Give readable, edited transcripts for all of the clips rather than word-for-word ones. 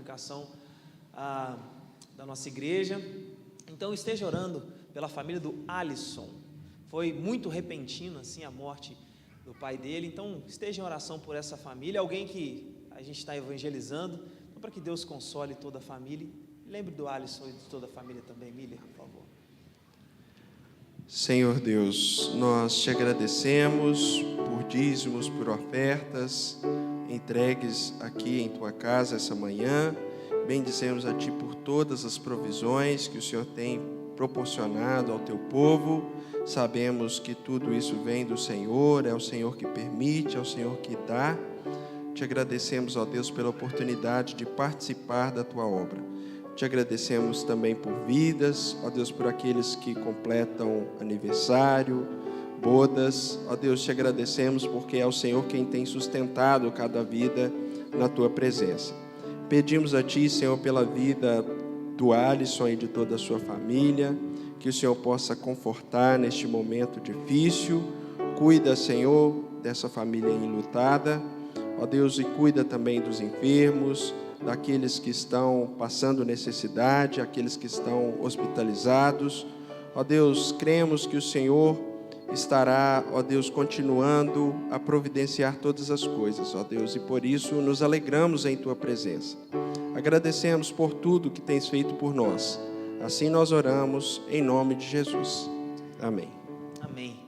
comunicação da nossa igreja. Então esteja orando pela família do Alisson. Foi muito repentino assim a morte do pai dele, então esteja em oração por essa família, alguém que a gente está evangelizando, então, para que Deus console toda a família. Lembre do Alisson e de toda a família também, Miller, por favor. Senhor Deus, nós te agradecemos por dízimos, por ofertas entregues aqui em tua casa essa manhã. Bendizemos a ti por todas as provisões que o Senhor tem proporcionado ao teu povo. Sabemos que tudo isso vem do Senhor, é o Senhor que permite, é o Senhor que dá. Te agradecemos, ó Deus, pela oportunidade de participar da tua obra. Te agradecemos também por vidas, ó Deus, por aqueles que completam aniversário, bodas. Ó Deus, te agradecemos porque é o Senhor quem tem sustentado cada vida na tua presença. Pedimos a ti, Senhor, pela vida do Alisson e de toda a sua família, que o Senhor possa confortar neste momento difícil. Cuida, Senhor, dessa família enlutada, ó Deus, e cuida também dos enfermos, daqueles que estão passando necessidade, aqueles que estão hospitalizados. Ó Deus, cremos que o Senhor estará, ó Deus, continuando a providenciar todas as coisas, ó Deus, e por isso nos alegramos em tua presença. Agradecemos por tudo que tens feito por nós. Assim nós oramos em nome de Jesus. Amém. Amém.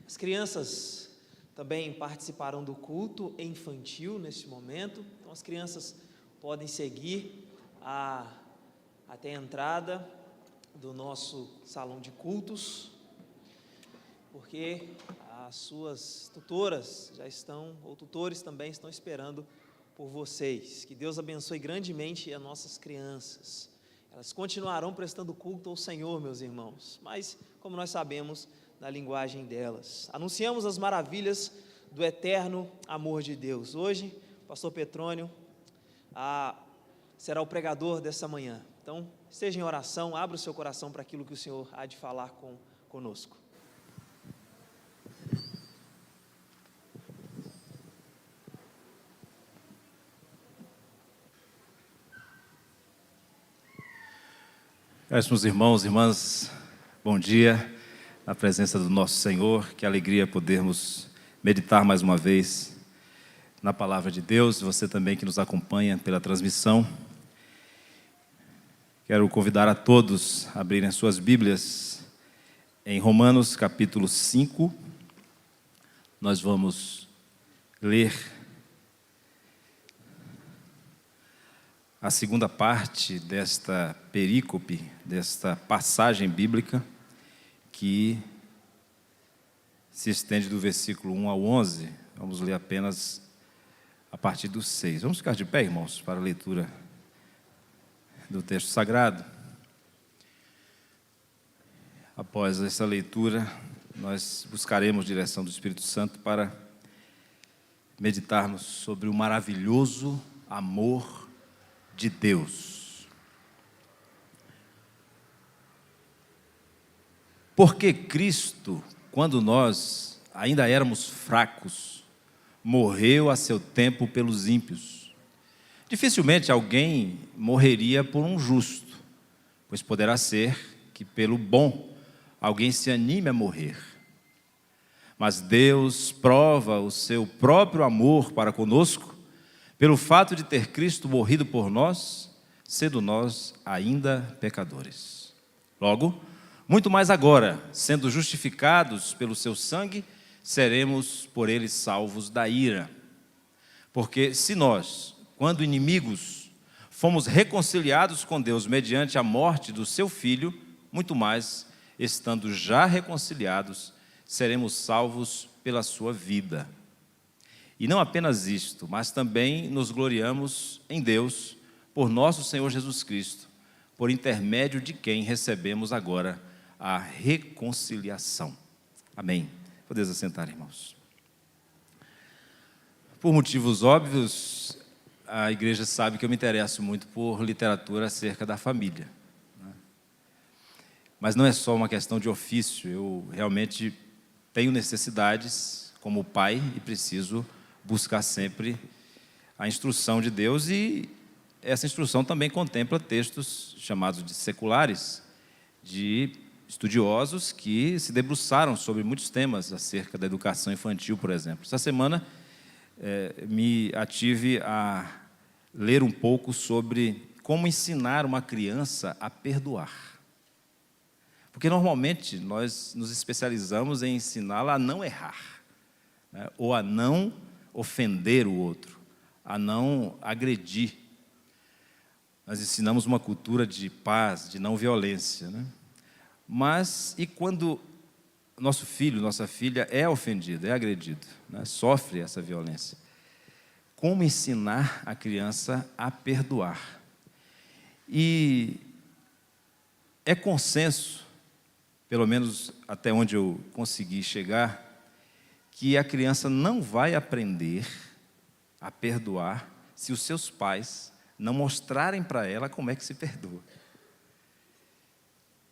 As crianças também participarão do culto infantil neste momento. Então as crianças podem seguir até a entrada do nosso salão de cultos, porque as suas tutoras já estão, ou tutores também estão esperando por vocês. Que Deus abençoe grandemente as nossas crianças. Elas continuarão prestando culto ao Senhor, meus irmãos, mas, como nós sabemos, na linguagem delas. Anunciamos as maravilhas do eterno amor de Deus. Hoje, o pastor Petrônio será o pregador dessa manhã. Então, esteja em oração, abra o seu coração para aquilo que o Senhor há de falar conosco. Caríssimos irmãos e irmãs, bom dia, na presença do nosso Senhor. Que alegria podermos meditar mais uma vez na palavra de Deus. Você também que nos acompanha pela transmissão. Quero convidar a todos a abrirem suas Bíblias em Romanos capítulo 5. Nós vamos ler a segunda parte desta perícope, desta passagem bíblica, que se estende do versículo 1 ao 11. Vamos ler apenas a partir do 6. Vamos ficar de pé, irmãos, para a leitura do texto sagrado. Após essa leitura, nós buscaremos direção do Espírito Santo para meditarmos sobre o maravilhoso amor de Deus. Porque Cristo, quando nós ainda éramos fracos, morreu a seu tempo pelos ímpios. Dificilmente alguém morreria por um justo, pois poderá ser que pelo bom alguém se anime a morrer. Mas Deus prova o seu próprio amor para conosco pelo fato de ter Cristo morrido por nós, sendo nós ainda pecadores. Logo, muito mais agora, sendo justificados pelo seu sangue, seremos por ele salvos da ira. Porque se nós, quando inimigos, fomos reconciliados com Deus mediante a morte do seu Filho, muito mais, estando já reconciliados, seremos salvos pela sua vida. E não apenas isto, mas também nos gloriamos em Deus, por nosso Senhor Jesus Cristo, por intermédio de quem recebemos agora a reconciliação. Amém. Podeis assentar, irmãos. Por motivos óbvios, a igreja sabe que eu me interesso muito por literatura acerca da família, né? Mas não é só uma questão de ofício. Eu realmente tenho necessidades como pai e preciso buscar sempre a instrução de Deus, e essa instrução também contempla textos chamados de seculares, de estudiosos que se debruçaram sobre muitos temas acerca da educação infantil, por exemplo. Essa semana me ative a ler um pouco sobre como ensinar uma criança a perdoar. Porque normalmente nós nos especializamos em ensiná-la a não errar, né? Ou a não ofender o outro, a não agredir. Nós ensinamos uma cultura de paz, de não violência, né? Mas e quando nosso filho, nossa filha é ofendido, é agredido, né? Sofre essa violência? Como ensinar a criança a perdoar? E é consenso, pelo menos até onde eu consegui chegar, que a criança não vai aprender a perdoar se os seus pais não mostrarem para ela como é que se perdoa.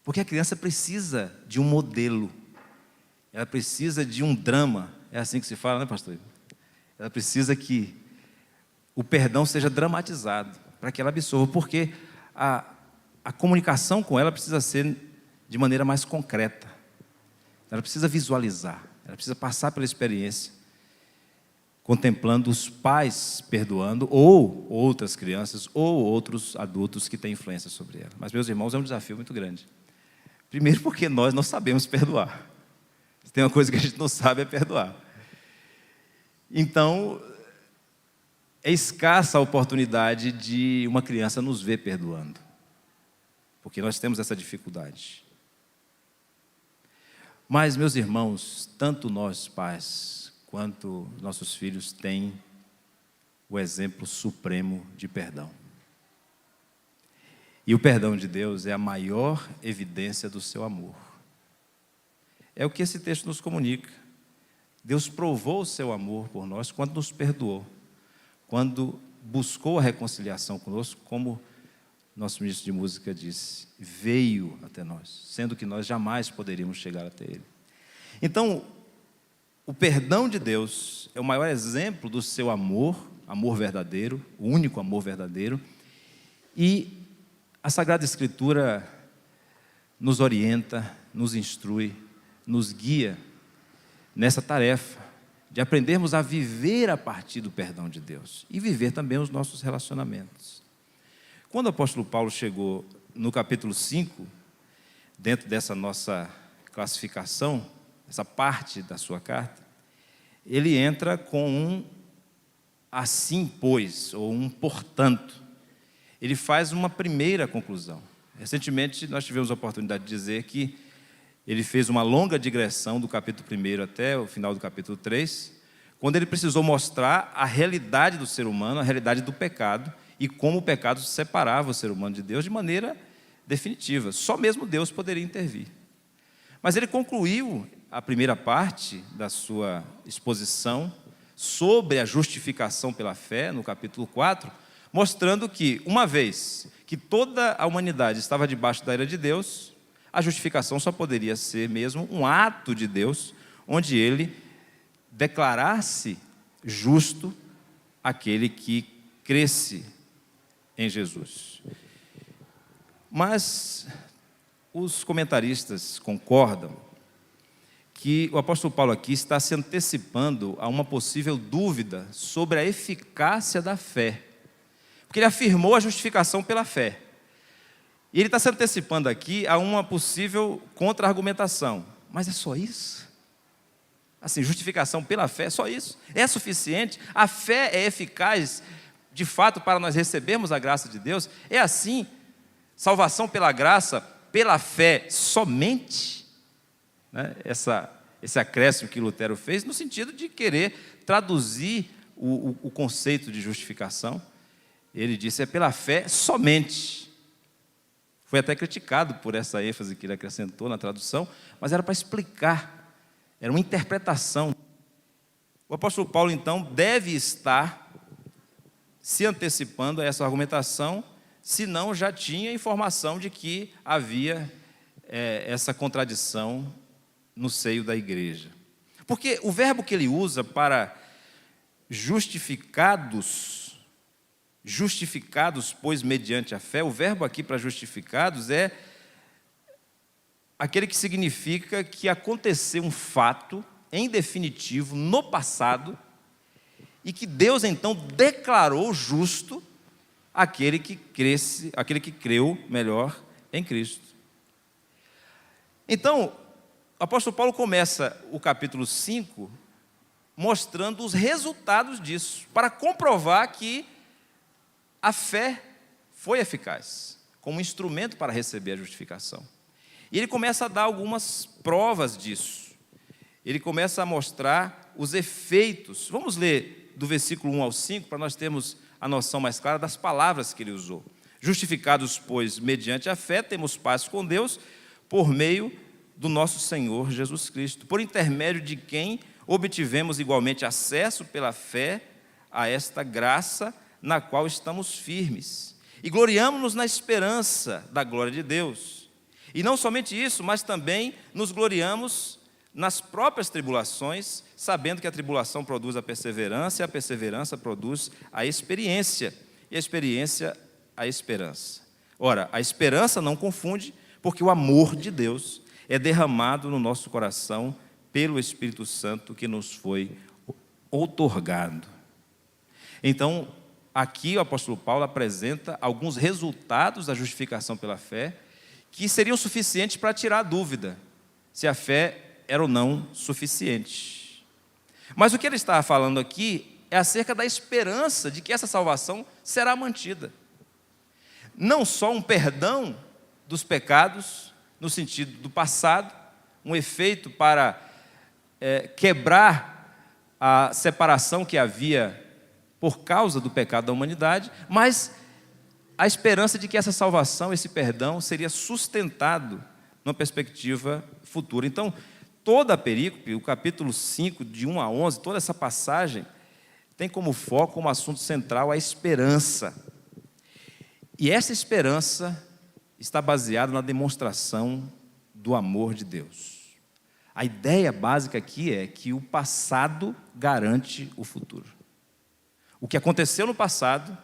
Porque a criança precisa de um modelo, ela precisa de um drama, é assim que se fala, né, pastor? Ela precisa que o perdão seja dramatizado, para que ela absorva, porque a comunicação com ela precisa ser de maneira mais concreta. Ela precisa visualizar, ela precisa passar pela experiência, contemplando os pais perdoando, ou outras crianças, ou outros adultos que têm influência sobre ela. Mas, meus irmãos, é um desafio muito grande. Primeiro porque nós não sabemos perdoar. Se tem uma coisa que a gente não sabe é perdoar. Então, é escassa a oportunidade de uma criança nos ver perdoando. Porque nós temos essa dificuldade. Mas, meus irmãos, tanto nós pais, quanto nossos filhos têm o exemplo supremo de perdão. E o perdão de Deus é a maior evidência do seu amor. É o que esse texto nos comunica. Deus provou o seu amor por nós quando nos perdoou, quando buscou a reconciliação conosco, como nosso ministro de música disse, veio até nós, sendo que nós jamais poderíamos chegar até Ele. Então, o perdão de Deus é o maior exemplo do seu amor, amor verdadeiro, o único amor verdadeiro, e a Sagrada Escritura nos orienta, nos instrui, nos guia nessa tarefa de aprendermos a viver a partir do perdão de Deus e viver também os nossos relacionamentos. Quando o apóstolo Paulo chegou no capítulo 5, dentro dessa nossa classificação, essa parte da sua carta, ele entra com um assim, pois, ou um portanto. Ele faz uma primeira conclusão. Recentemente, nós tivemos a oportunidade de dizer que ele fez uma longa digressão do capítulo 1 até o final do capítulo 3, quando ele precisou mostrar a realidade do ser humano, a realidade do pecado, e como o pecado separava o ser humano de Deus de maneira definitiva. Só mesmo Deus poderia intervir. Mas ele concluiu a primeira parte da sua exposição sobre a justificação pela fé, no capítulo 4, mostrando que, uma vez que toda a humanidade estava debaixo da ira de Deus, a justificação só poderia ser mesmo um ato de Deus, onde Ele declarasse justo aquele que cresce em Jesus. Mas os comentaristas concordam que o apóstolo Paulo aqui está se antecipando a uma possível dúvida sobre a eficácia da fé. Porque ele afirmou a justificação pela fé. E ele está se antecipando aqui a uma possível contra-argumentação. Mas é só isso? Assim, justificação pela fé, é só isso? É suficiente? A fé é eficaz, de fato, para nós recebermos a graça de Deus? É assim? Salvação pela graça, pela fé somente? Né? Esse acréscimo que Lutero fez, no sentido de querer traduzir o conceito de justificação. Ele disse, é pela fé somente. Foi até criticado por essa ênfase que ele acrescentou na tradução, mas era para explicar, era uma interpretação. O apóstolo Paulo, então, deve estar se antecipando a essa argumentação, senão já tinha informação de que havia essa contradição no seio da igreja. Porque o verbo que ele usa para justificados justificados, pois, mediante a fé, o verbo aqui para justificados é aquele que significa que aconteceu um fato, em definitivo, no passado, e que Deus, então, declarou justo aquele que creu, melhor, em Cristo. Então, o apóstolo Paulo começa o capítulo 5 mostrando os resultados disso, para comprovar que a fé foi eficaz, como instrumento para receber a justificação. E ele começa a dar algumas provas disso. Ele começa a mostrar os efeitos. Vamos ler do versículo 1 ao 5, para nós termos a noção mais clara das palavras que ele usou. Justificados, pois, mediante a fé, temos paz com Deus, por meio do nosso Senhor Jesus Cristo, por intermédio de quem obtivemos igualmente acesso pela fé a esta graça na qual estamos firmes. E gloriamo-nos na esperança da glória de Deus. E não somente isso, mas também nos gloriamos nas próprias tribulações, sabendo que a tribulação produz a perseverança, e a perseverança produz a experiência, e a experiência a esperança. Ora, a esperança não confunde, porque o amor de Deus é derramado no nosso coração pelo Espírito Santo que nos foi outorgado. Então, aqui o apóstolo Paulo apresenta alguns resultados da justificação pela fé que seriam suficientes para tirar a dúvida se a fé era ou não suficiente. Mas o que ele está falando aqui é acerca da esperança de que essa salvação será mantida. Não só um perdão dos pecados, no sentido do passado, um efeito para quebrar a separação que havia por causa do pecado da humanidade, mas a esperança de que essa salvação, esse perdão, seria sustentado numa perspectiva futura. Então, toda a perícope, o capítulo 5, de 1 a 11, toda essa passagem, tem como foco, como assunto central, a esperança. E essa esperança está baseada na demonstração do amor de Deus. A ideia básica aqui é que o passado garante o futuro. O que aconteceu no passado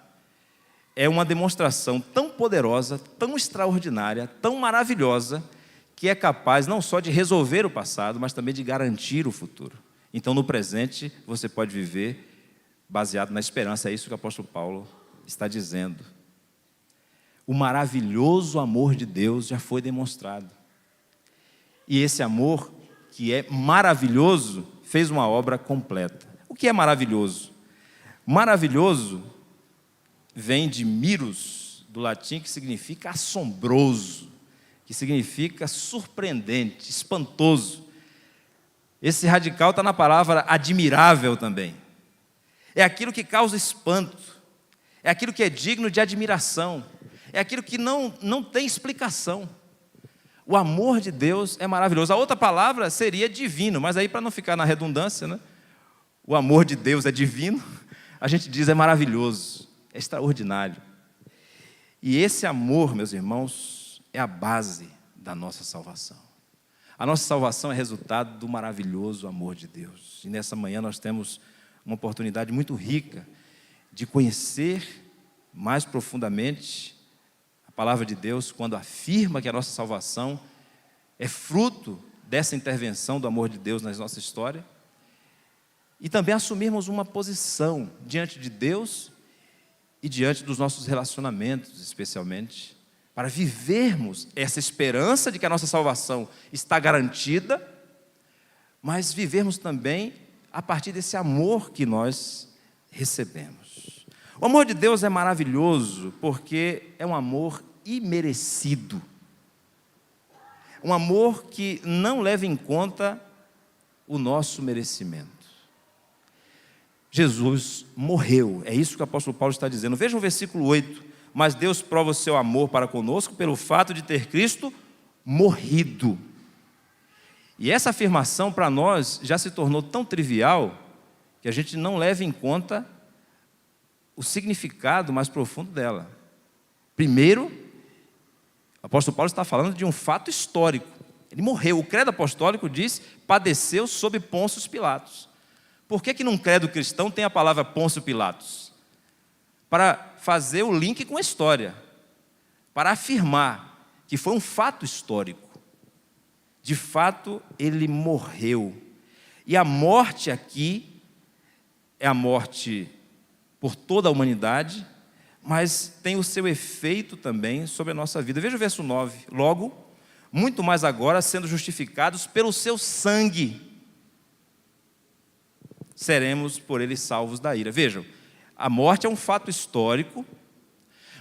é uma demonstração tão poderosa, tão extraordinária, tão maravilhosa, que é capaz não só de resolver o passado, mas também de garantir o futuro. Então, no presente, você pode viver baseado na esperança. É isso que o apóstolo Paulo está dizendo. O maravilhoso amor de Deus já foi demonstrado. E esse amor, que é maravilhoso, fez uma obra completa. O que é maravilhoso? Maravilhoso vem de miros, do latim, que significa assombroso, que significa surpreendente, espantoso. Esse radical está na palavra admirável também. É aquilo que causa espanto, é aquilo que é digno de admiração, é aquilo que não tem explicação. O amor de Deus é maravilhoso. A outra palavra seria divino, mas aí, para não ficar na redundância, né? O amor de Deus é divino, a gente diz é maravilhoso, é extraordinário. E esse amor, meus irmãos, é a base da nossa salvação. A nossa salvação é resultado do maravilhoso amor de Deus. E nessa manhã nós temos uma oportunidade muito rica de conhecer mais profundamente a palavra de Deus, quando afirma que a nossa salvação é fruto dessa intervenção do amor de Deus na nossa história, e também assumirmos uma posição diante de Deus e diante dos nossos relacionamentos, especialmente, para vivermos essa esperança de que a nossa salvação está garantida, mas vivermos também a partir desse amor que nós recebemos. O amor de Deus é maravilhoso porque é um amor imerecido. Um amor que não leva em conta o nosso merecimento. Jesus morreu, é isso que o apóstolo Paulo está dizendo. Veja o versículo 8. Mas Deus prova o seu amor para conosco pelo fato de ter Cristo morrido. E essa afirmação para nós já se tornou tão trivial que a gente não leva em conta o significado mais profundo dela. Primeiro, o apóstolo Paulo está falando de um fato histórico. Ele morreu. O credo apostólico diz: padeceu sob Pôncio Pilatos. Por que num credo cristão tem a palavra Pôncio Pilatos? para fazer o link com a história, para afirmar que foi um fato histórico. De fato, ele morreu. E a morte aqui é a morte por toda a humanidade, mas tem o seu efeito também sobre a nossa vida. Veja o verso 9. Logo, muito mais agora, sendo justificados pelo seu sangue, seremos por ele salvos da ira. Vejam, a morte é um fato histórico,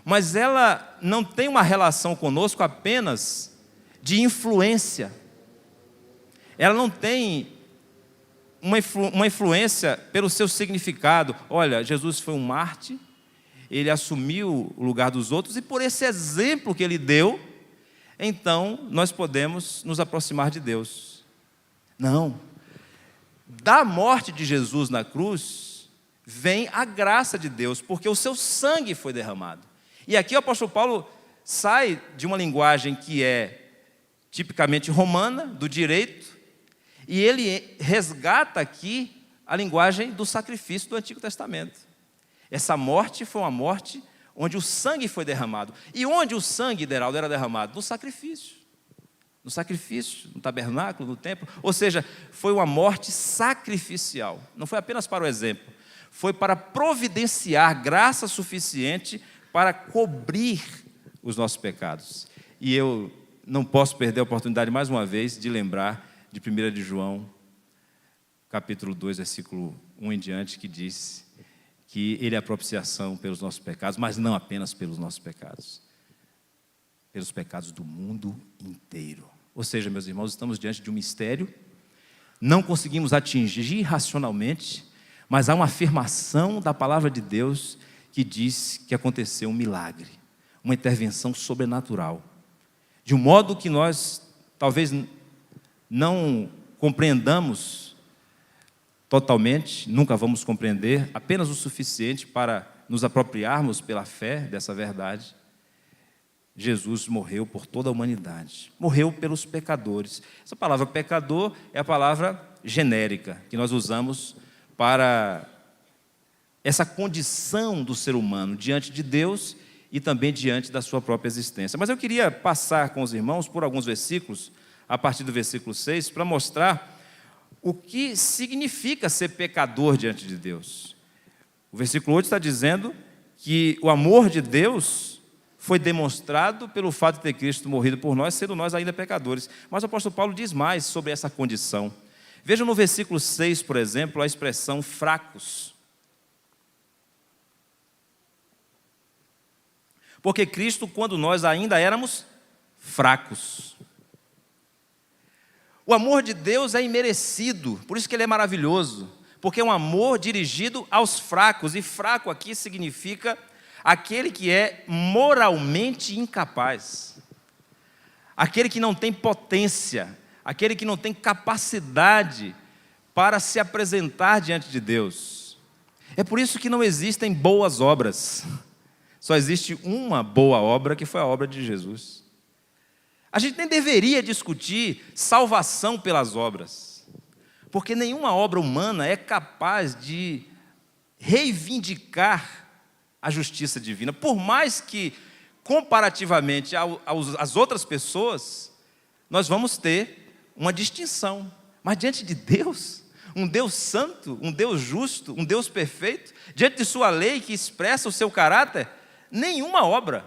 mas ela não tem uma relação conosco apenas de influência. Ela não tem uma influência pelo seu significado. Olha, Jesus foi um mártir, ele assumiu o lugar dos outros, e por esse exemplo que ele deu, então nós podemos nos aproximar de Deus. Não. Da morte de Jesus na cruz, vem a graça de Deus, porque o seu sangue foi derramado. E aqui o apóstolo Paulo sai de uma linguagem que é tipicamente romana, do direito, e ele resgata aqui a linguagem do sacrifício do Antigo Testamento. Essa morte foi uma morte onde o sangue foi derramado. E onde o sangue, Deraldo, era derramado? No sacrifício. No sacrifício, no tabernáculo, no templo. Ou seja, foi uma morte sacrificial. Não foi apenas para o exemplo. Foi para providenciar graça suficiente para cobrir os nossos pecados. E eu não posso perder a oportunidade, mais uma vez, de lembrar de 1 de João, capítulo 2, versículo 1 em diante, que diz que ele é a propiciação pelos nossos pecados, mas não apenas pelos nossos pecados, pelos pecados do mundo inteiro. Ou seja, meus irmãos, estamos diante de um mistério, não conseguimos atingir racionalmente, mas há uma afirmação da palavra de Deus que diz que aconteceu um milagre, uma intervenção sobrenatural, de um modo que nós talvez não compreendamos totalmente, nunca vamos compreender, apenas o suficiente para nos apropriarmos pela fé dessa verdade. Jesus morreu por toda a humanidade, morreu pelos pecadores. Essa palavra pecador é a palavra genérica que nós usamos para essa condição do ser humano diante de Deus e também diante da sua própria existência. Mas eu queria passar com os irmãos por alguns versículos, a partir do versículo 6, para mostrar o que significa ser pecador diante de Deus. O versículo 8 está dizendo que o amor de Deus foi demonstrado pelo fato de ter Cristo morrido por nós, sendo nós ainda pecadores. Mas o apóstolo Paulo diz mais sobre essa condição. Vejam no versículo 6, por exemplo, a expressão fracos. Porque Cristo, quando nós ainda éramos fracos. O amor de Deus é imerecido, por isso que ele é maravilhoso, porque é um amor dirigido aos fracos, e fraco aqui significa aquele que é moralmente incapaz, aquele que não tem potência, aquele que não tem capacidade para se apresentar diante de Deus. É por isso que não existem boas obras, só existe uma boa obra, que foi a obra de Jesus. A gente nem deveria discutir salvação pelas obras, porque nenhuma obra humana é capaz de reivindicar a justiça divina, por mais que, comparativamente às outras pessoas, nós vamos ter uma distinção. Mas diante de Deus, um Deus santo, um Deus justo, um Deus perfeito, diante de sua lei que expressa o seu caráter, nenhuma obra,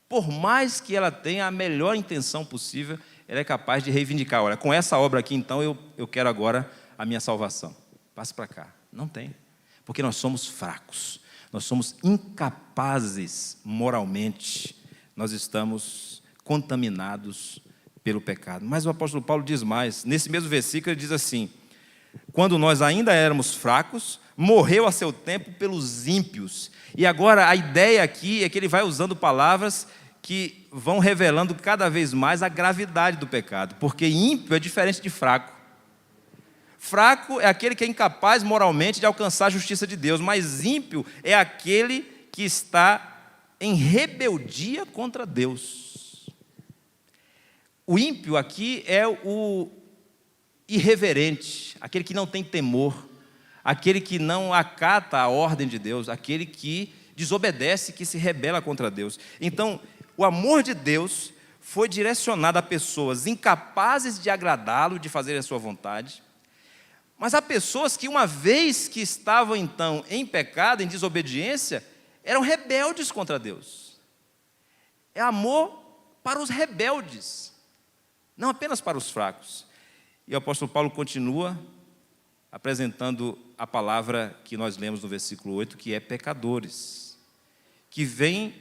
por mais que ela tenha a melhor intenção possível, ela é capaz de reivindicar. Olha, com essa obra aqui, então, eu quero agora a minha salvação. Passe para cá. Não tem. Porque nós somos fracos. Nós somos incapazes moralmente. Nós estamos contaminados pelo pecado. Mas o apóstolo Paulo diz mais. Nesse mesmo versículo ele diz assim: quando nós ainda éramos fracos, morreu a seu tempo pelos ímpios. E agora a ideia aqui é que ele vai usando palavras que vão revelando cada vez mais a gravidade do pecado, porque ímpio é diferente de fraco. Fraco é aquele que é incapaz moralmente de alcançar a justiça de Deus, mas ímpio é aquele que está em rebeldia contra Deus. O ímpio aqui é o irreverente, aquele que não tem temor, aquele que não acata a ordem de Deus, aquele que desobedece, que se rebela contra Deus. Então, o amor de Deus foi direcionado a pessoas incapazes de agradá-lo, de fazer a sua vontade, mas há pessoas que, uma vez que estavam, então, em pecado, em desobediência, eram rebeldes contra Deus. É amor para os rebeldes, não apenas para os fracos. E o apóstolo Paulo continua apresentando a palavra que nós lemos no versículo 8, que é pecadores, que vem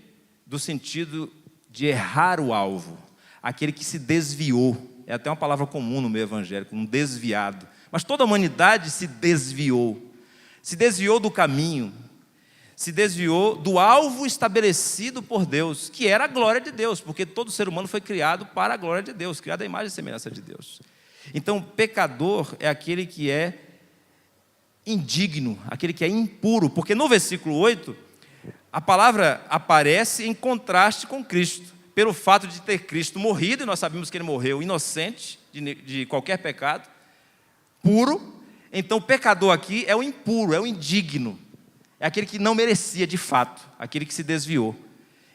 do sentido de errar o alvo, aquele que se desviou. É até uma palavra comum no meio evangélico, um desviado. Mas toda a humanidade se desviou do caminho, se desviou do alvo estabelecido por Deus, que era a glória de Deus, porque todo ser humano foi criado para a glória de Deus, criado à imagem e semelhança de Deus. Então, pecador é aquele que é indigno, aquele que é impuro, porque no versículo 8, a palavra aparece em contraste com Cristo, pelo fato de ter Cristo morrido, e nós sabemos que ele morreu inocente de qualquer pecado, puro. Então, o pecador aqui é o impuro, é o indigno, é aquele que não merecia de fato, aquele que se desviou.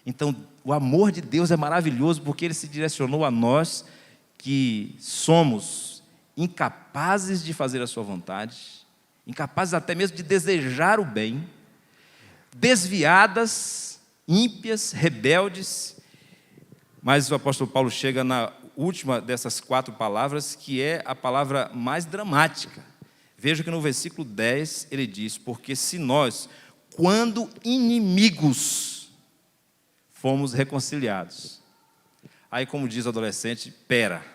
Então, o amor de Deus é maravilhoso, porque ele se direcionou a nós que somos incapazes de fazer a sua vontade, incapazes até mesmo de desejar o bem, desviadas, ímpias, rebeldes. Mas o apóstolo Paulo chega na última dessas 4 palavras, que é a palavra mais dramática. Veja que no versículo 10 ele diz: porque se nós, quando inimigos, fomos reconciliados. Aí, como diz o adolescente, pera,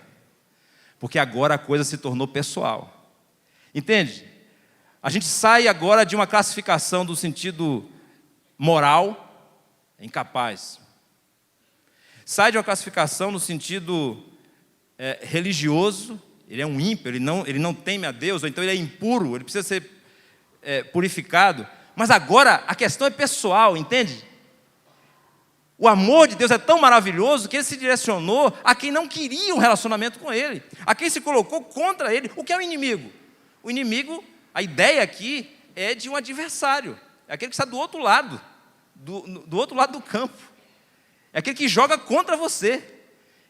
porque agora a coisa se tornou pessoal. Entende? A gente sai agora de uma classificação do sentido moral, incapaz. Sai de uma classificação no sentido religioso, ele é um ímpio, ele não teme a Deus, ou então ele é impuro, ele precisa ser purificado. Mas agora a questão é pessoal, entende? O amor de Deus é tão maravilhoso que ele se direcionou a quem não queria um relacionamento com ele, a quem se colocou contra ele. O que é o inimigo? O inimigo, a ideia aqui é de um adversário, é aquele que está do outro lado, do outro lado do campo, é aquele que joga contra você,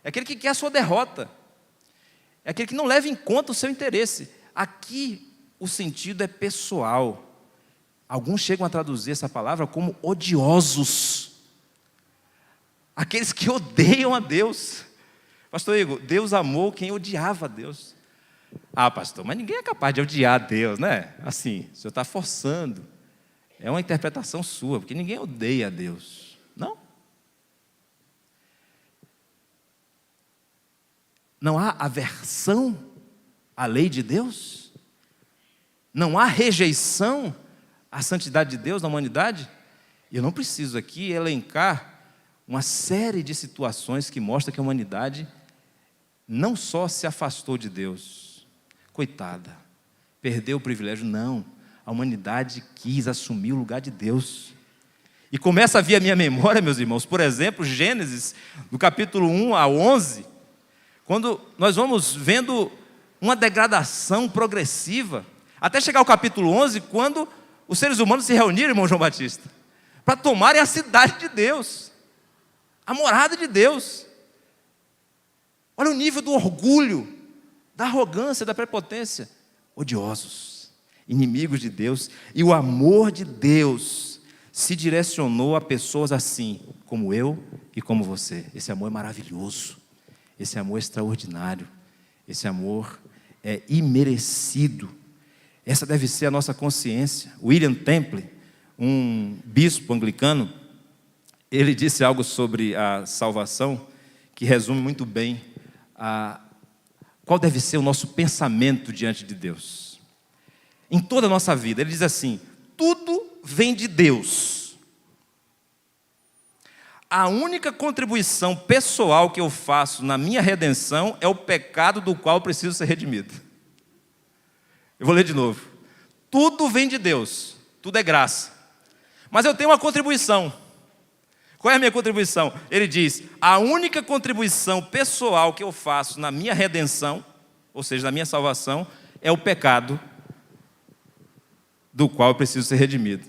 é aquele que quer a sua derrota, é aquele que não leva em conta o seu interesse. Aqui o sentido é pessoal. Alguns chegam a traduzir essa palavra como odiosos, aqueles que odeiam a Deus. Pastor Igor, Deus amou quem odiava a Deus. Ah, pastor, mas ninguém é capaz de odiar a Deus, né? Assim, o senhor está forçando. É uma interpretação sua, porque ninguém odeia a Deus, não? Não há aversão à lei de Deus? Não há rejeição à santidade de Deus na humanidade? E eu não preciso aqui elencar uma série de situações que mostram que a humanidade não só se afastou de Deus, coitada, perdeu o privilégio, não. A humanidade quis assumir o lugar de Deus. E começa a vir à minha memória, meus irmãos, por exemplo, Gênesis, do capítulo 1 a 11, quando nós vamos vendo uma degradação progressiva, até chegar ao capítulo 11, quando os seres humanos se reuniram, irmão João Batista, para tomarem a cidade de Deus, a morada de Deus. Olha o nível do orgulho, da arrogância, da prepotência. Odiosos, inimigos de Deus. E o amor de Deus se direcionou a pessoas assim, como eu e como você. Esse amor é maravilhoso. Esse amor é extraordinário. Esse amor é imerecido. Essa deve ser a nossa consciência. William Temple, um bispo anglicano, ele disse algo sobre a salvação que resume muito bem qual deve ser o nosso pensamento diante de Deus. Em toda a nossa vida, ele diz assim: tudo vem de Deus. A única contribuição pessoal que eu faço na minha redenção é o pecado do qual eu preciso ser redimido. Eu vou ler de novo. Tudo vem de Deus, tudo é graça. Mas eu tenho uma contribuição. Qual é a minha contribuição? Ele diz: a única contribuição pessoal que eu faço na minha redenção, ou seja, na minha salvação, é o pecado do qual eu preciso ser redimido.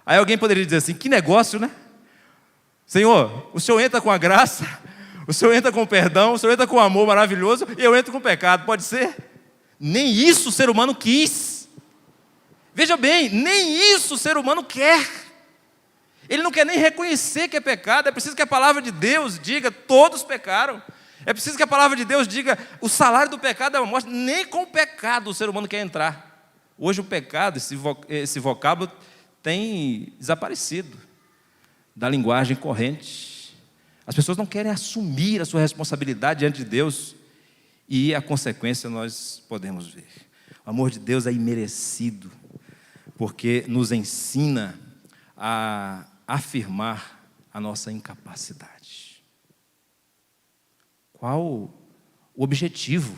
Aí alguém poderia dizer assim, que negócio, né? Senhor, o Senhor entra com a graça, o Senhor entra com o perdão, o Senhor entra com o amor maravilhoso, e eu entro com o pecado, pode ser? Nem isso o ser humano quis. Veja bem, nem isso o ser humano quer. Ele não quer nem reconhecer que é pecado. É preciso que a palavra de Deus diga, todos pecaram. É preciso que a palavra de Deus diga, o salário do pecado é a morte. Nem com o pecado o ser humano quer entrar. Hoje o pecado, esse vocábulo tem desaparecido da linguagem corrente. As pessoas não querem assumir a sua responsabilidade diante de Deus, e a consequência nós podemos ver. O amor de Deus é imerecido, porque nos ensina a afirmar a nossa incapacidade. Qual o objetivo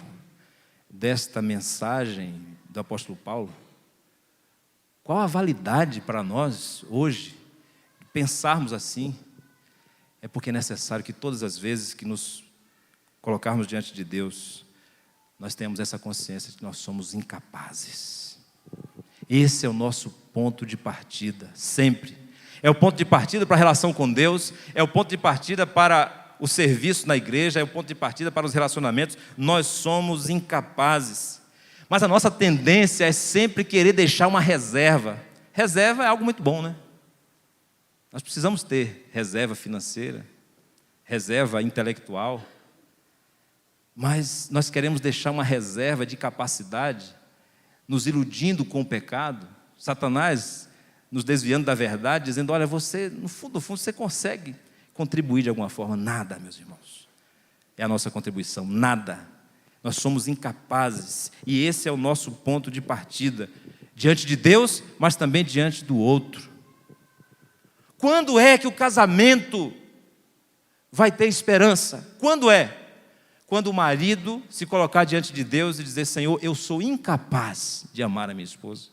desta mensagem do apóstolo Paulo? Qual a validade para nós hoje pensarmos assim? É porque é necessário que todas as vezes que nos colocarmos diante de Deus, nós temos essa consciência de que nós somos incapazes. Esse é o nosso ponto de partida, sempre. É o ponto de partida para a relação com Deus, é o ponto de partida para o serviço na igreja, é o ponto de partida para os relacionamentos. Nós somos incapazes. Mas a nossa tendência é sempre querer deixar uma reserva. Reserva é algo muito bom, né? Nós precisamos ter reserva financeira, reserva intelectual, mas nós queremos deixar uma reserva de capacidade, nos iludindo com o pecado, Satanás nos desviando da verdade, dizendo, olha, você, no fundo, você consegue contribuir de alguma forma. Nada, meus irmãos, é a nossa contribuição, nada. Nós somos incapazes, e esse é o nosso ponto de partida, diante de Deus, mas também diante do outro. Quando é que o casamento vai ter esperança? Quando é? Quando o marido se colocar diante de Deus e dizer, Senhor, eu sou incapaz de amar a minha esposa.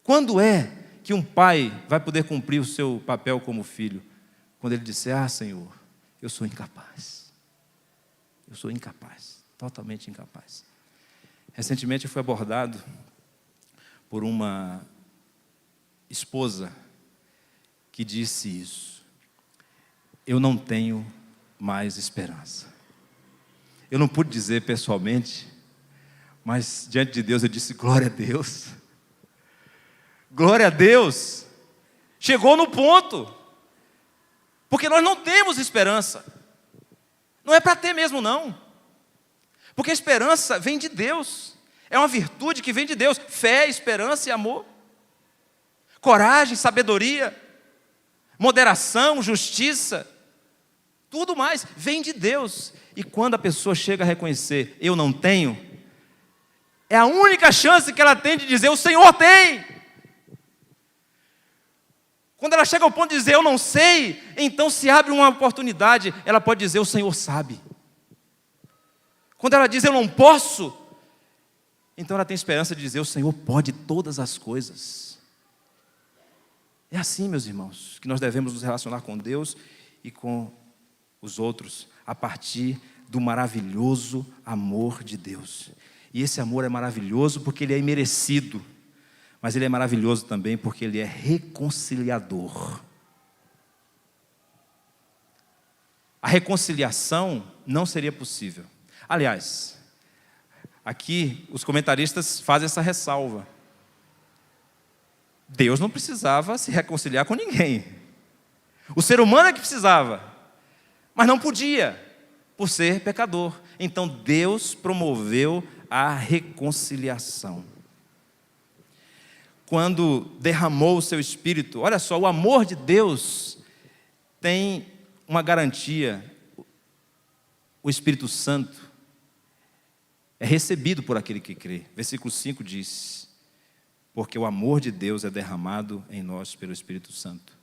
Quando é que um pai vai poder cumprir o seu papel como filho? Quando ele disser, Senhor, eu sou incapaz. Eu sou incapaz, totalmente incapaz. Recentemente eu fui abordado por uma esposa que disse isso. Eu não tenho mais esperança. Eu não pude dizer pessoalmente, mas diante de Deus eu disse, glória a Deus. Glória a Deus. Chegou no ponto. Porque nós não temos esperança. Não é para ter mesmo, não. Porque a esperança vem de Deus. É uma virtude que vem de Deus. Fé, esperança e amor. Coragem, sabedoria, moderação, justiça, tudo mais vem de Deus. E quando a pessoa chega a reconhecer, eu não tenho, é a única chance que ela tem de dizer, o Senhor tem. Quando ela chega ao ponto de dizer, eu não sei, então se abre uma oportunidade, ela pode dizer, o Senhor sabe. Quando ela diz, eu não posso, então ela tem esperança de dizer, o Senhor pode todas as coisas. É assim, meus irmãos, que nós devemos nos relacionar com Deus e com os outros, a partir do maravilhoso amor de Deus. E esse amor é maravilhoso porque ele é imerecido, mas ele é maravilhoso também porque ele é reconciliador. A reconciliação não seria possível. Aliás, aqui os comentaristas fazem essa ressalva. Deus não precisava se reconciliar com ninguém. O ser humano é que precisava, mas não podia, por ser pecador. Então Deus promoveu a reconciliação. Quando derramou o seu Espírito, olha só, o amor de Deus tem uma garantia. O Espírito Santo é recebido por aquele que crê. Versículo 5 diz, porque o amor de Deus é derramado em nós pelo Espírito Santo.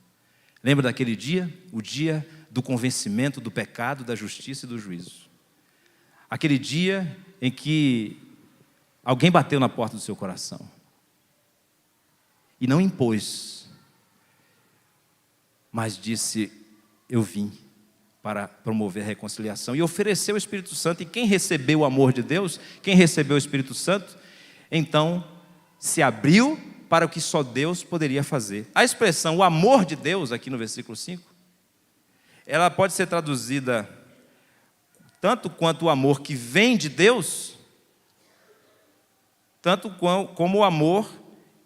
Lembra daquele dia? O dia do convencimento do pecado, da justiça e do juízo. Aquele dia em que alguém bateu na porta do seu coração e não impôs, mas disse, eu vim para promover a reconciliação, e ofereceu o Espírito Santo. E quem recebeu o amor de Deus, quem recebeu o Espírito Santo, então se abriu para o que só Deus poderia fazer. A expressão o amor de Deus, aqui no versículo 5, ela pode ser traduzida tanto quanto o amor que vem de Deus, tanto como o amor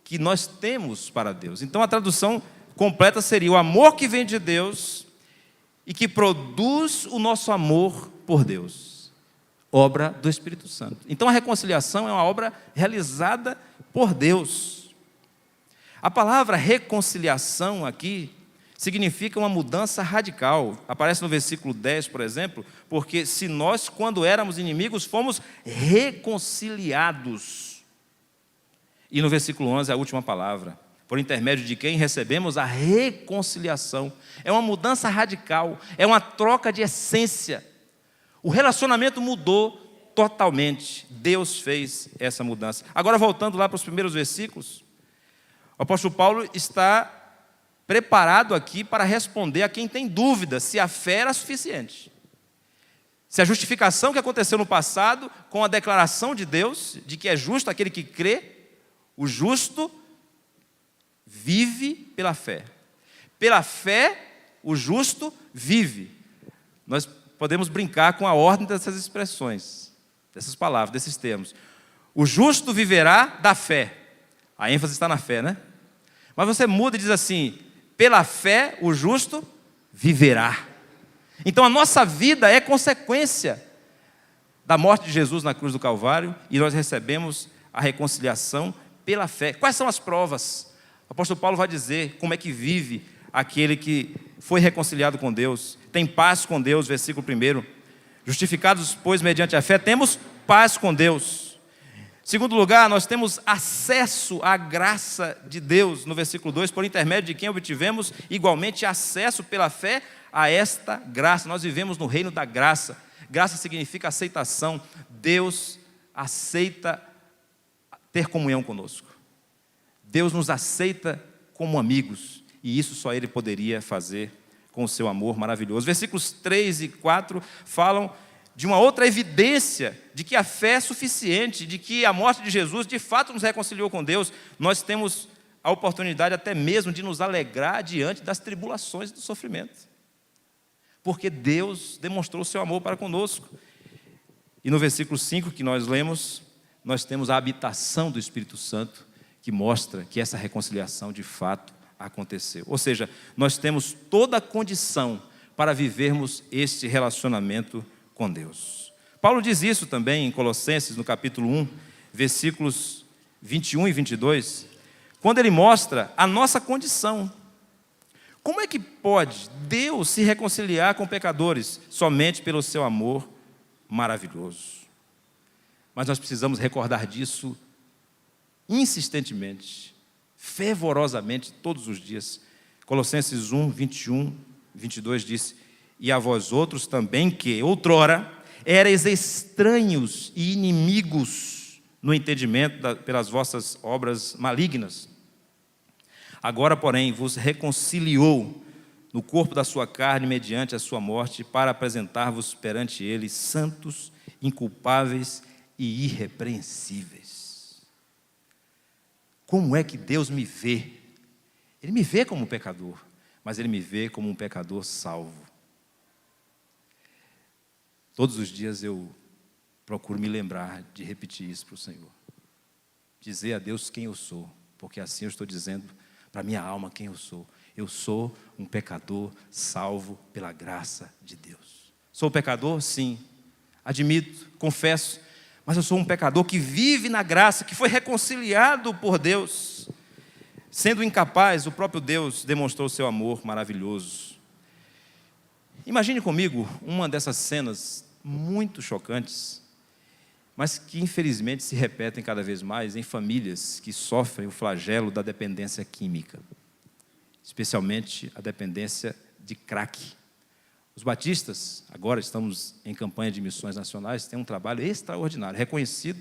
que nós temos para Deus. Então a tradução completa seria o amor que vem de Deus e que produz o nosso amor por Deus, obra do Espírito Santo. Então a reconciliação é uma obra realizada por Deus. A palavra reconciliação aqui significa uma mudança radical. Aparece no versículo 10, por exemplo, porque se nós, quando éramos inimigos, fomos reconciliados. E no versículo 11, a última palavra, por intermédio de quem recebemos a reconciliação. É uma mudança radical, é uma troca de essência. O relacionamento mudou totalmente. Deus fez essa mudança. Agora, voltando lá para os primeiros versículos, o apóstolo Paulo está preparado aqui para responder a quem tem dúvida se a fé era suficiente. Se a justificação que aconteceu no passado, com a declaração de Deus, de que é justo aquele que crê, o justo vive pela fé. Pela fé, o justo vive. Nós podemos brincar com a ordem dessas expressões, dessas palavras, desses termos. O justo viverá da fé. A ênfase está na fé, né? Mas você muda e diz assim: pela fé o justo viverá. Então a nossa vida é consequência da morte de Jesus na cruz do Calvário e nós recebemos a reconciliação pela fé. Quais são as provas? O apóstolo Paulo vai dizer como é que vive aquele que foi reconciliado com Deus, tem paz com Deus, versículo 1. Justificados, pois, mediante a fé, temos paz com Deus. Segundo lugar, nós temos acesso à graça de Deus, no versículo 2, por intermédio de quem obtivemos igualmente acesso pela fé a esta graça. Nós vivemos no reino da graça. Graça significa aceitação. Deus aceita ter comunhão conosco. Deus nos aceita como amigos, e isso só Ele poderia fazer com o seu amor maravilhoso. Versículos 3 e 4 falam de uma outra evidência de que a fé é suficiente, de que a morte de Jesus de fato nos reconciliou com Deus. Nós temos a oportunidade até mesmo de nos alegrar diante das tribulações e do sofrimento, porque Deus demonstrou o seu amor para conosco. E no versículo 5 que nós lemos, nós temos a habitação do Espírito Santo, que mostra que essa reconciliação de fato aconteceu. Ou seja, nós temos toda a condição para vivermos este relacionamento com Deus. Paulo diz isso também em Colossenses, no capítulo 1, versículos 21 e 22, quando ele mostra a nossa condição. Como é que pode Deus se reconciliar com pecadores? Somente pelo seu amor maravilhoso. Mas nós precisamos recordar disso insistentemente, fervorosamente, todos os dias. Colossenses 1, 21, 22 diz: e a vós outros também que, outrora, erais estranhos e inimigos no entendimento pelas vossas obras malignas. Agora, porém, vos reconciliou no corpo da sua carne mediante a sua morte, para apresentar-vos perante Ele santos, inculpáveis e irrepreensíveis. Como é que Deus me vê? Ele me vê como um pecador, mas Ele me vê como um pecador salvo. Todos os dias eu procuro me lembrar de repetir isso para o Senhor. Dizer a Deus quem eu sou, porque assim eu estou dizendo para a minha alma quem eu sou. Eu sou um pecador salvo pela graça de Deus. Sou pecador? Sim. Admito, confesso. Mas eu sou um pecador que vive na graça, que foi reconciliado por Deus. Sendo incapaz, o próprio Deus demonstrou o seu amor maravilhoso. Imagine comigo uma dessas cenas muito chocantes, mas que infelizmente se repetem cada vez mais em famílias que sofrem o flagelo da dependência química, especialmente a dependência de crack. Os batistas, agora estamos em campanha de missões nacionais, têm um trabalho extraordinário, reconhecido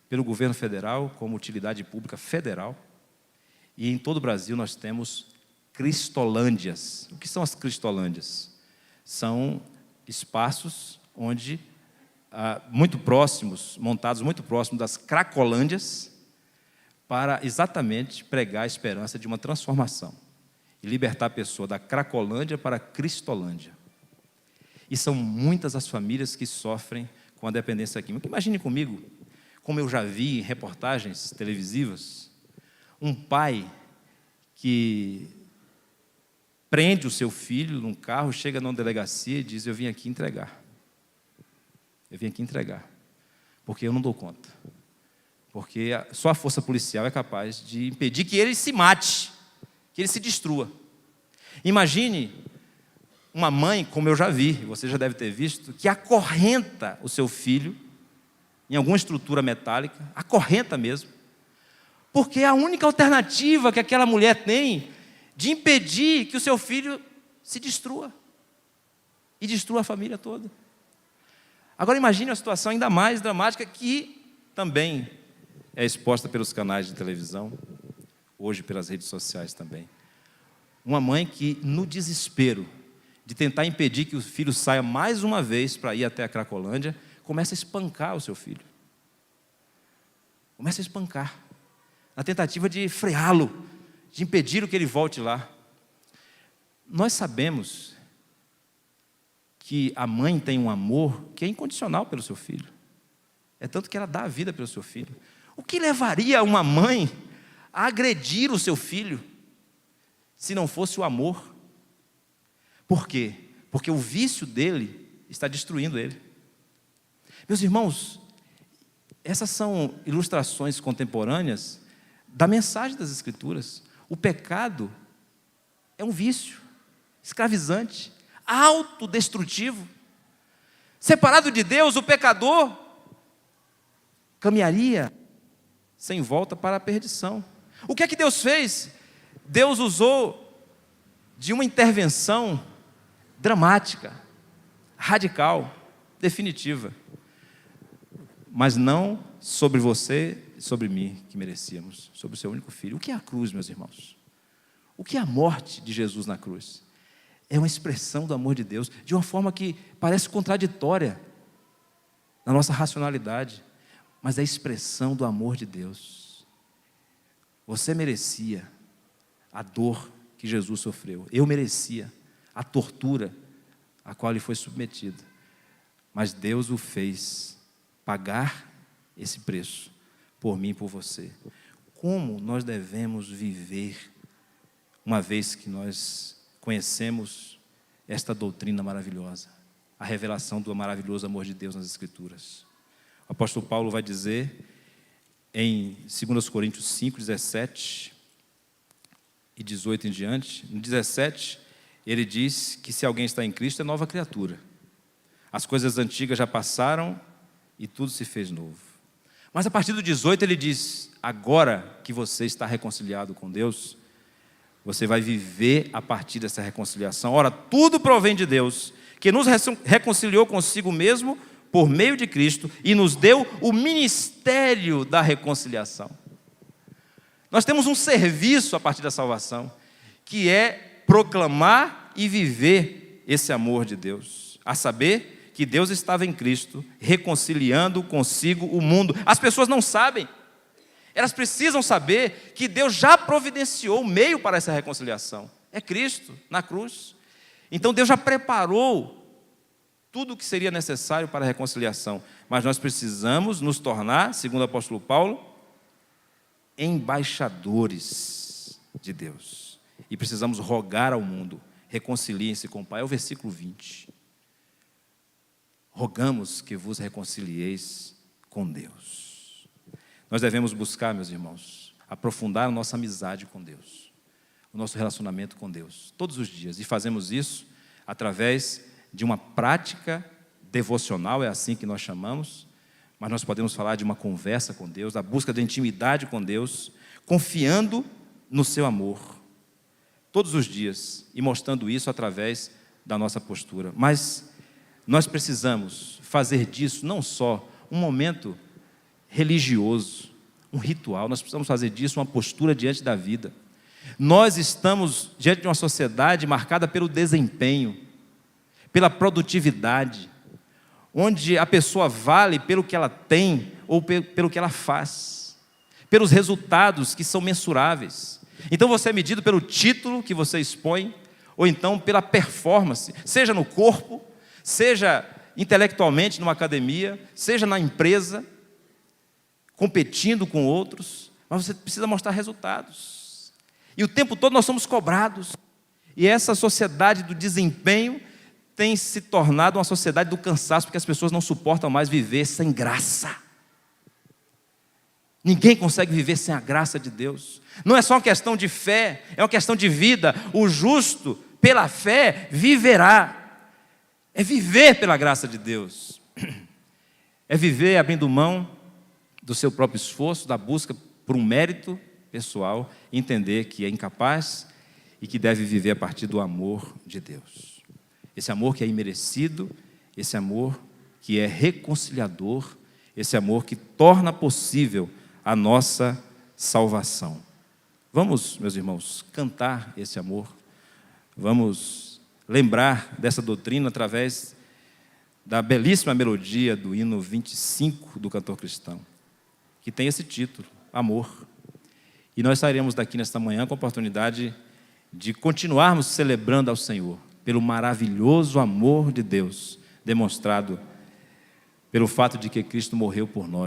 pelo governo federal como utilidade pública federal. E em todo o Brasil nós temos cristolândias. O que são as cristolândias? São espaços onde, montados muito próximos das cracolândias, para exatamente pregar a esperança de uma transformação e libertar a pessoa da Cracolândia para a Cristolândia. E são muitas as famílias que sofrem com a dependência química. Imagine comigo, como eu já vi em reportagens televisivas, um pai que prende o seu filho num carro, chega numa delegacia e diz: eu vim aqui entregar. Eu vim aqui entregar, porque eu não dou conta. Porque só a força policial é capaz de impedir que ele se mate, que ele se destrua. Imagine uma mãe, como eu já vi, você já deve ter visto, que acorrenta o seu filho em alguma estrutura metálica, acorrenta mesmo, porque é a única alternativa que aquela mulher tem de impedir que o seu filho se destrua e destrua a família toda. Agora imagine uma situação ainda mais dramática que também é exposta pelos canais de televisão, hoje pelas redes sociais também. Uma mãe que, no desespero de tentar impedir que o filho saia mais uma vez para ir até a Cracolândia, começa a espancar o seu filho. Começa a espancar, na tentativa de freá-lo, de impedir que ele volte lá. Nós sabemos que a mãe tem um amor que é incondicional pelo seu filho. É tanto que ela dá a vida pelo seu filho. O que levaria uma mãe a agredir o seu filho se não fosse o amor? Por quê? Porque o vício dele está destruindo ele. Meus irmãos, essas são ilustrações contemporâneas da mensagem das Escrituras. O pecado é um vício escravizante, autodestrutivo. Separado de Deus, o pecador caminharia sem volta para a perdição. O que é que Deus fez? Deus usou de uma intervenção dramática, radical, definitiva, mas não sobre você e sobre mim, que merecíamos, sobre o seu único filho. O que é a cruz, meus irmãos? O que é a morte de Jesus na cruz? É uma expressão do amor de Deus, de uma forma que parece contraditória na nossa racionalidade, mas é a expressão do amor de Deus. Você merecia a dor que Jesus sofreu. Eu merecia a tortura a qual ele foi submetido. Mas Deus o fez pagar esse preço por mim e por você. Como nós devemos viver uma vez que nós conhecemos esta doutrina maravilhosa, a revelação do maravilhoso amor de Deus nas Escrituras? O apóstolo Paulo vai dizer em 2 Coríntios 5, 17 e 18 em diante. No 17, ele diz que se alguém está em Cristo, é nova criatura. As coisas antigas já passaram e tudo se fez novo. Mas a partir do 18 ele diz: agora que você está reconciliado com Deus, você vai viver a partir dessa reconciliação. Ora, tudo provém de Deus, que nos reconciliou consigo mesmo por meio de Cristo e nos deu o ministério da reconciliação. Nós temos um serviço a partir da salvação, que é proclamar e viver esse amor de Deus, a saber que Deus estava em Cristo, reconciliando consigo o mundo. As pessoas não sabem, elas precisam saber que Deus já providenciou o meio para essa reconciliação, é Cristo na cruz. Então Deus já preparou tudo o que seria necessário para a reconciliação, mas nós precisamos nos tornar, segundo o apóstolo Paulo, embaixadores de Deus, e precisamos rogar ao mundo: reconciliem-se com o Pai. É o versículo 20. Rogamos que vos reconcilieis com Deus. Nós devemos buscar, meus irmãos, aprofundar a nossa amizade com Deus, o nosso relacionamento com Deus, todos os dias, e fazemos isso através de uma prática devocional, é assim que nós chamamos, mas nós podemos falar de uma conversa com Deus, da busca de intimidade com Deus, confiando no seu amor, todos os dias, e mostrando isso através da nossa postura. Mas nós precisamos fazer disso não só um momento religioso, um ritual, nós precisamos fazer disso uma postura diante da vida. Nós estamos diante de uma sociedade marcada pelo desempenho, pela produtividade, onde a pessoa vale pelo que ela tem ou pelo que ela faz, pelos resultados que são mensuráveis. Então você é medido pelo título que você expõe, ou então pela performance, seja no corpo, seja intelectualmente numa academia, seja na empresa, competindo com outros, mas você precisa mostrar resultados. E o tempo todo nós somos cobrados. E essa sociedade do desempenho tem se tornado uma sociedade do cansaço, porque as pessoas não suportam mais viver sem graça. Ninguém consegue viver sem a graça de Deus. Não é só uma questão de fé, é uma questão de vida. O justo, pela fé, viverá. É viver pela graça de Deus. É viver abrindo mão do seu próprio esforço, da busca por um mérito pessoal, e entender que é incapaz e que deve viver a partir do amor de Deus. Esse amor que é imerecido, esse amor que é reconciliador, esse amor que torna possível a nossa salvação. Vamos, meus irmãos, cantar esse amor. Vamos lembrar dessa doutrina através da belíssima melodia do hino 25 do cantor cristão, que tem esse título, Amor. E nós sairemos daqui nesta manhã com a oportunidade de continuarmos celebrando ao Senhor pelo maravilhoso amor de Deus demonstrado pelo fato de que Cristo morreu por nós.